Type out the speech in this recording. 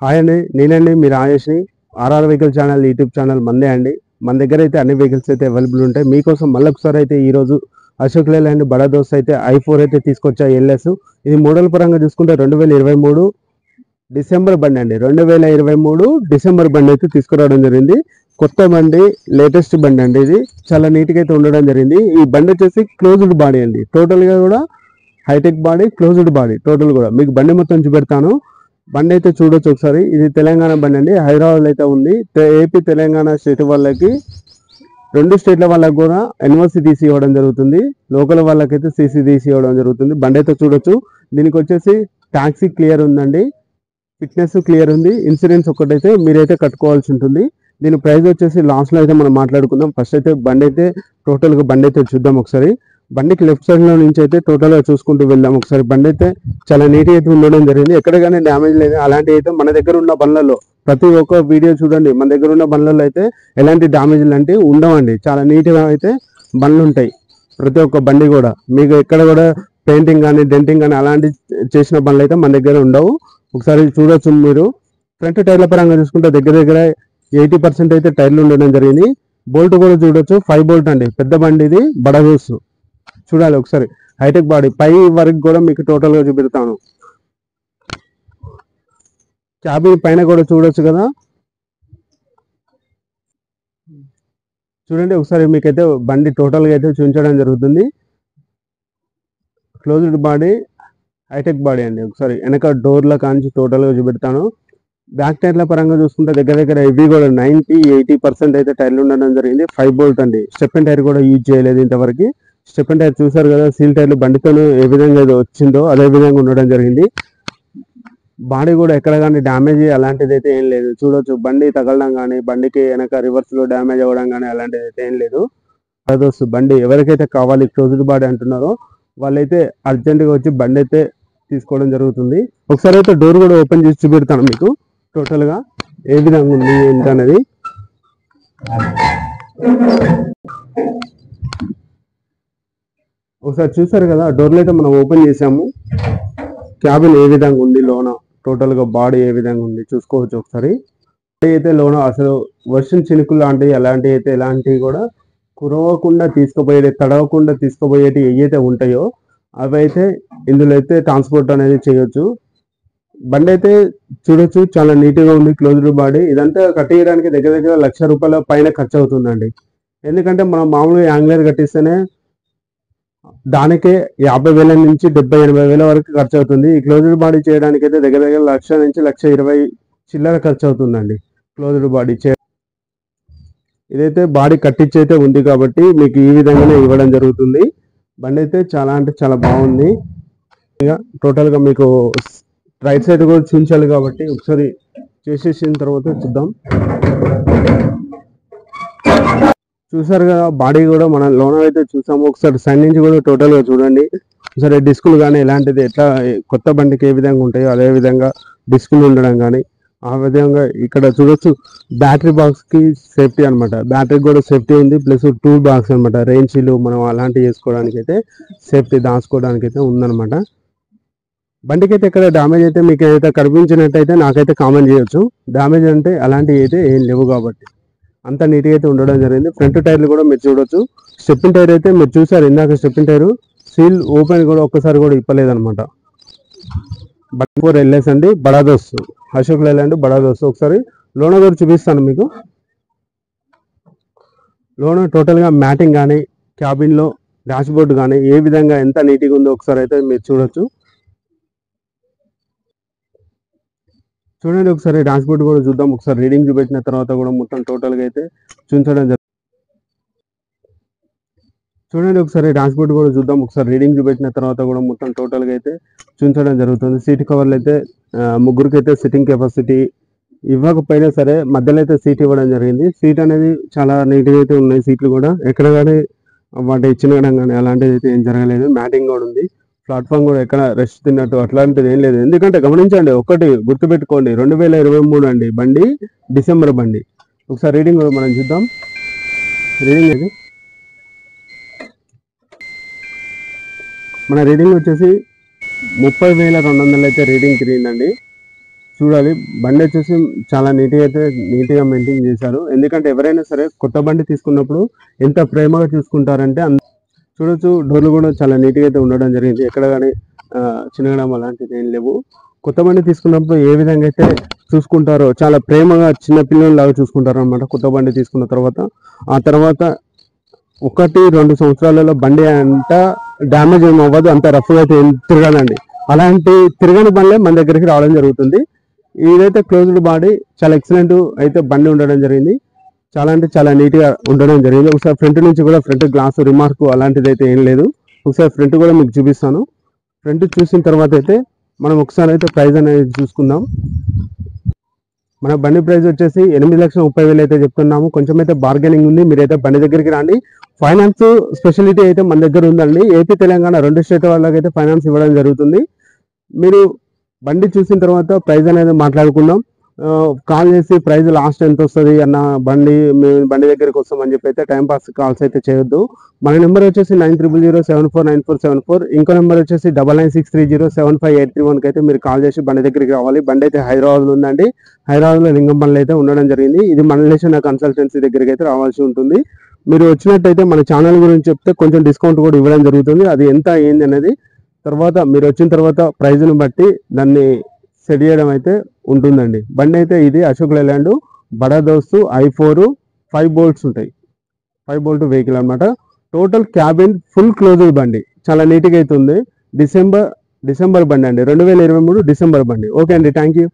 Hi అండి, నేనండి మీ రాజేష్ని. RR vehicle channel YouTube channel మందే అండి. మన దగ్గర అయితే అన్ని వెహికల్స్ అయితే అవైలబుల్ ఉంటాయి. మీకోసం మళ్ళీ ఒకసారి అయితే ఈరోజు అశోక్ లేలాండ్ బడా దోస్త్ అయితే i4 అయితే తీసుకొచ్చా ఎల్ఎస్. ఇది మోడల్ పరంగా చూసుకుంటే 2023 డిసెంబర్ బండి అండి. 2023 డిసెంబర్ బండి అయితే తీసుకురావడం జరిగింది. కొత్త బండి, లేటెస్ట్ బండి అండి. ఇది చాలా నీట్గా అయితే ఉండడం జరిగింది. ఈ బండి వచ్చేసి క్లోజ్డ్ బాడీ అండి. టోటల్గా కూడా hitech body, closed body total కూడా. మీకు బండి మొత్తం చూపెడతాను. బండి అయితే చూడొచ్చు ఒకసారి. ఇది తెలంగాణ బండి అండి. హైదరాబాద్ అయితే ఉంది. ఏపీ తెలంగాణ స్టేట్ వాళ్ళకి, రెండు స్టేట్ల వాళ్ళకి కూడా ఎన్ఓసి తీసి ఇవ్వడం జరుగుతుంది. లోకల్ వాళ్ళకైతే సీసీ తీసి ఇవ్వడం జరుగుతుంది. బండి అయితే చూడొచ్చు. దీనికి వచ్చేసి ట్యాక్సీ క్లియర్ ఉందండి, ఫిట్నెస్ క్లియర్ ఉంది. ఇన్సూరెన్స్ ఒక్కటైతే మీరైతే కట్టుకోవాల్సి ఉంటుంది. దీని ప్రైస్ వచ్చేసి లాస్ట్లో అయితే మనం మాట్లాడుకుందాం. ఫస్ట్ అయితే బండి అయితే టోటల్గా బండి అయితే చూద్దాం ఒకసారి. బండికి లెఫ్ట్ సైడ్ లో నుంచి అయితే టోటల్గా చూసుకుంటూ వెళ్దాం ఒకసారి. బండి అయితే చాలా నీట్గా అయితే ఉండడం జరిగింది. ఎక్కడ కానీ డ్యామేజ్ లేదు. అలాంటి అయితే మన దగ్గర ఉన్న బండ్లలో ప్రతి ఒక్క వీడియో చూడండి. మన దగ్గర ఉన్న బండ్లలో అయితే ఎలాంటి డ్యామేజ్లు అంటే ఉండవండి. చాలా నీట్గా అయితే బండ్లు ఉంటాయి. ప్రతి ఒక్క బండి కూడా మీకు ఎక్కడ కూడా పెయింటింగ్ కానీ, డెంటింగ్ కానీ అలాంటి చేసిన బండ్లు అయితే మన దగ్గర ఉండవు. ఒకసారి చూడొచ్చు మీరు. ఫ్రంట్ టైర్ల పరంగా చూసుకుంటే దగ్గర దగ్గర 80% అయితే టైర్లు ఉండడం జరిగింది. బోల్ట్ కూడా చూడొచ్చు, 5 బోల్ట్ అండి. పెద్ద బండి ఇది, బడగూస్. చూడాలి ఒకసారి. హైటెక్ బాడీ పై వరకు కూడా మీకు టోటల్ గా చూపెడతాను. క్యాబిన్ పైన కూడా చూడొచ్చు కదా. చూడండి ఒకసారి, మీకైతే బండి టోటల్ గా అయితే చూపించడం జరుగుతుంది. క్లోజ్డ్ బాడీ, హైటెక్ బాడీ అండి. ఒకసారి వెనక డోర్ల కాంచి టోటల్ గా చూపెడతాను. బ్యాక్ టైర్ల పరంగా చూసుకుంటే దగ్గర దగ్గర ఇవి కూడా 90-80% అయితే టైర్లు ఉండడం జరిగింది. 5 బోల్ట్ అండి. స్టెప్ టైర్ కూడా యూజ్ చేయలేదు ఇంతవరకు. స్టెప్ టైర్ చూసారు కదా. సీల్ టైర్లు బండితో ఏ విధంగా వచ్చిందో అదే విధంగా ఉండడం జరిగింది. బాడీ కూడా ఎక్కడ కానీ డ్యామేజ్ అలాంటిది అయితే ఏం లేదు. చూడొచ్చు, బండి తగలడం కానీ, బండికి వెనక రివర్స్ లో డ్యామేజ్ అవ్వడం కానీ అలాంటిది అయితే ఏం లేదు. అదొస్తు బండి ఎవరికైతే కావాలి క్లోజ్డ్ బాడీ అంటున్నారో వాళ్ళైతే అర్జెంటుగా వచ్చి బండి అయితే తీసుకోవడం జరుగుతుంది. ఒకసారి అయితే డోర్ కూడా ఓపెన్ చేసి చూపెడతాను మీకు టోటల్ గా ఏ విధంగా ఉంది ఏంటనేది. ఒకసారి చూసారు కదా, డోర్లు అయితే మనం ఓపెన్ చేసాము. క్యాబిన్ ఏ విధంగా ఉంది, లోన టోటల్ గా బాడీ ఏ విధంగా ఉంది చూసుకోవచ్చు ఒకసారి. అయితే లోన అసలు వర్షం చినుకులు లాంటివి అలాంటివి అయితే ఎలాంటివి కూడా కురవకుండా తీసుకుపోయేది, తడవకుండా తీసుకుపోయేటి ఏవైతే ఉంటాయో అవి అయితే ఇందులో అయితే ట్రాన్స్పోర్ట్ అనేది చేయొచ్చు. బండి అయితే చూడొచ్చు, చాలా నీట్గా ఉంది. Closed body. ఇదంతా కట్టేయడానికి దగ్గర దగ్గర ₹1,00,000 పైన ఖర్చు అవుతుందండి. ఎందుకంటే మనం మామూలుగా యాంగ్లర్ కట్టిస్తేనే దానికే 50,000 నుంచి 70,000-80,000 వరకు ఖర్చు అవుతుంది. ఈ క్లోజ్డ్ బాడీ చేయడానికి అయితే దగ్గర దగ్గర 1,00,000 నుంచి 1,20,000 చిల్లర ఖర్చు అవుతుందండి క్లోజ్డ్ బాడీ ఇదైతే బాడీ కట్టించి అయితే ఉంది కాబట్టి మీకు ఈ విధంగానే ఇవ్వడం జరుగుతుంది. బండి అయితే చాలా అంటే చాలా బాగుంది. ఇక టోటల్ గా మీకు రైట్ సైడ్ కూడా చూపించాలి కాబట్టి ఒకసారి చేసేసిన తర్వాత చూద్దాం. చూసారు కదా, బాడీ కూడా మన లోన అయితే చూసాము. ఒకసారి సైడ్ నుంచి కూడా టోటల్ గా చూడండి. ఒకసారి డిస్కులు కానీ ఎలాంటిది ఎట్లా కొత్త బండికి ఏ విధంగా ఉంటాయో అదే విధంగా డిస్కులు ఉండడం కానీ ఆ విధంగా ఇక్కడ చూడొచ్చు. బ్యాటరీ బాక్స్ కి సేఫ్టీ అనమాట. బ్యాటరీ కూడా సేఫ్టీ ఉంది. ప్లస్ టూల్ బాక్స్ అనమాట. రేంచీలు మనం అలాంటివి చేసుకోవడానికి అయితే సేఫ్టీ దాచుకోవడానికి అయితే ఉందన్నమాట. బండికి అయితే ఇక్కడ డ్యామేజ్ అయితే మీకు ఏదైతే కనిపించినట్టయితే నాకైతే కామెంట్ చేయొచ్చు. డ్యామేజ్ అంటే అలాంటివి అయితే ఏం లేవు కాబట్టి అంత నీట్గా అయితే ఉండడం జరిగింది. ఫ్రంట్ టైర్లు కూడా మీరు చూడొచ్చు. స్టెప్పింగ్ టైర్ అయితే మీరు చూసారు ఇందాక. స్టెప్పింగ్ టైర్ సీల్ ఓపెన్ కూడా ఒక్కసారి కూడా ఇప్పలేదనమాట. బట్ ఎల్ఎస్ అండి, బడా దోస్త్, అశోక్ లేలాండ్ బడా దోస్త్. ఒకసారి లోన కూడా చూపిస్తాను మీకు. లోన టోటల్గా మ్యాటింగ్ కానీ, క్యాబిన్లో డాష్ బోర్డ్ కానీ ఏ విధంగా ఎంత నీట్గా ఉందో ఒకసారి అయితే మీరు చూడొచ్చు. చూడండి ఒకసారి డాష్ బోర్డ్ కూడా చూద్దాం. ఒకసారి రీడింగ్ చూపెట్టిన తర్వాత కూడా మొత్తం టోటల్గా అయితే చూపించడం జరుగుతుంది. చూడండి ఒకసారి డాష్ బోర్డ్ కూడా చూద్దాం. ఒకసారి రీడింగ్ చూపెట్టిన తర్వాత కూడా మొత్తం టోటల్గా అయితే చూపించడం జరుగుతుంది. సీట్ కవర్లు అయితే ముగ్గురికి అయితే సిట్టింగ్ కెపాసిటీ ఇవ్వకపోయినా సరే మధ్యలో అయితే సీట్ ఇవ్వడం జరిగింది. సీట్ అనేది చాలా నీట్గా అయితే ఉన్నాయి. సీట్లు కూడా ఎక్కడ కానీ వాటి ఇచ్చిన కానీ అలాంటిది అయితే ఏం జరగలేదు. మ్యాటింగ్ కూడా ఉంది. ప్లాట్ఫామ్ కూడా ఎక్కడ రెస్ట్ తిన్నట్టు అట్లాంటిది ఏం లేదు. ఎందుకంటే గమనించండి, ఒకటి గుర్తుపెట్టుకోండి, 2023 అండి బండి, డిసెంబర్ బండి. ఒకసారి రీడింగ్ కూడా మనం చూద్దాం. రీడింగ్ అది మన రీడింగ్ వచ్చేసి 30,200 అయితే రీడింగ్ తిరిగిందండి. చూడాలి. బండి వచ్చేసి చాలా నీట్గా మెయింటైన్ చేశారు. ఎందుకంటే ఎవరైనా సరే కొత్త బండి తీసుకున్నప్పుడు ఎంత ప్రేమగా చూసుకుంటారంటే చూడొచ్చు. డోర్లు కూడా చాలా నీట్గా అయితే ఉండడం జరిగింది. ఎక్కడ కానీ చిన్నగడం అలాంటివి ఏం లేవు. కొత్త బండి తీసుకున్నప్పుడు ఏ విధంగా అయితే చూసుకుంటారో చాలా ప్రేమగా చిన్న పిల్లల్లాగా చూసుకుంటారు అనమాట. కొత్త బండి తీసుకున్న తర్వాత ఆ తర్వాత 1-2 సంవత్సరాలలో బండి అంత డ్యామేజ్ ఏమి అవ్వదు, అంత రఫ్గా అయితే ఏం తిరగదండి. అలాంటి తిరగని బండ్లే మన దగ్గరికి రావడం జరుగుతుంది. ఇదైతే క్లోజ్డ్ బాడీ, చాలా ఎక్సలెంట్ అయితే బండి ఉండడం జరిగింది. చాలా అంటే చాలా నీట్గా ఉండడం జరిగింది. ఒకసారి ఫ్రంట్ నుంచి కూడా ఫ్రంట్ గ్లాస్ రిమార్క్ అలాంటిది అయితే ఏం లేదు. ఒకసారి ఫ్రంట్ కూడా మీకు చూపిస్తాను. ఫ్రంట్ చూసిన తర్వాత అయితే మనం ఒకసారి అయితే ప్రైస్ అనేది చూసుకుందాం. మన బండి ప్రైస్ వచ్చేసి 8,30,000 అయితే చెప్తున్నాము. కొంచెం అయితే బార్గెనింగ్ ఉంది. మీరైతే బండి దగ్గరికి రండి. ఫైనాన్స్ స్పెషాలిటీ అయితే మన దగ్గర ఉందండి. ఏపీ తెలంగాణ 2 స్టేట్ వాళ్ళకైతే ఫైనాన్స్ ఇవ్వడం జరుగుతుంది. మీరు బండి చూసిన తర్వాత ప్రైస్ అనేది మాట్లాడుకుందాం. కాల్ చేసి ప్రైస్ లాస్ట్ ఎంత వస్తుంది అన్న బండి దగ్గరికి వస్తామని చెప్పి అయితే టైంపాస్ కాల్స్ అయితే చేయొద్దు. మన నెంబర్ వచ్చేసి 9000749474. ఇంకో నెంబర్ వచ్చేసి 9963075831 అయితే మీరు కాల్ చేసి బండి దగ్గరికి రావాలి. బండి అయితే హైదరాబాద్లో ఉందండి. హైదరాబాద్లో లింగంపల్లి అయితే ఉండడం జరిగింది. ఇది మన కన్సల్టెన్సీ దగ్గరికి అయితే రావాల్సి ఉంటుంది. మీరు వచ్చినట్టయితే మన ఛానల్ గురించి చెప్తే కొంచెం డిస్కౌంట్ కూడా ఇవ్వడం జరుగుతుంది. అది ఎంత ఏంది అనేది తర్వాత మీరు వచ్చిన తర్వాత ప్రైజ్ని బట్టి దాన్ని సెట్ చేయడం అయితే ఉంటుందండి. బండి అయితే ఇది అశోక్ లేలాండ్ బడా దోస్తు i4 5 బోల్ట్స్ ఉంటాయి. 5 బోల్ట్ వెహికల్ అనమాట. టోటల్ క్యాబిన్ ఫుల్ క్లోజ్డ్ బండి, చాలా నీట్గా అయితే ఉంది. డిసెంబర్ బండి అండి, 2023 డిసెంబర్ బండి. ఓకే అండి, థ్యాంక్ యూ.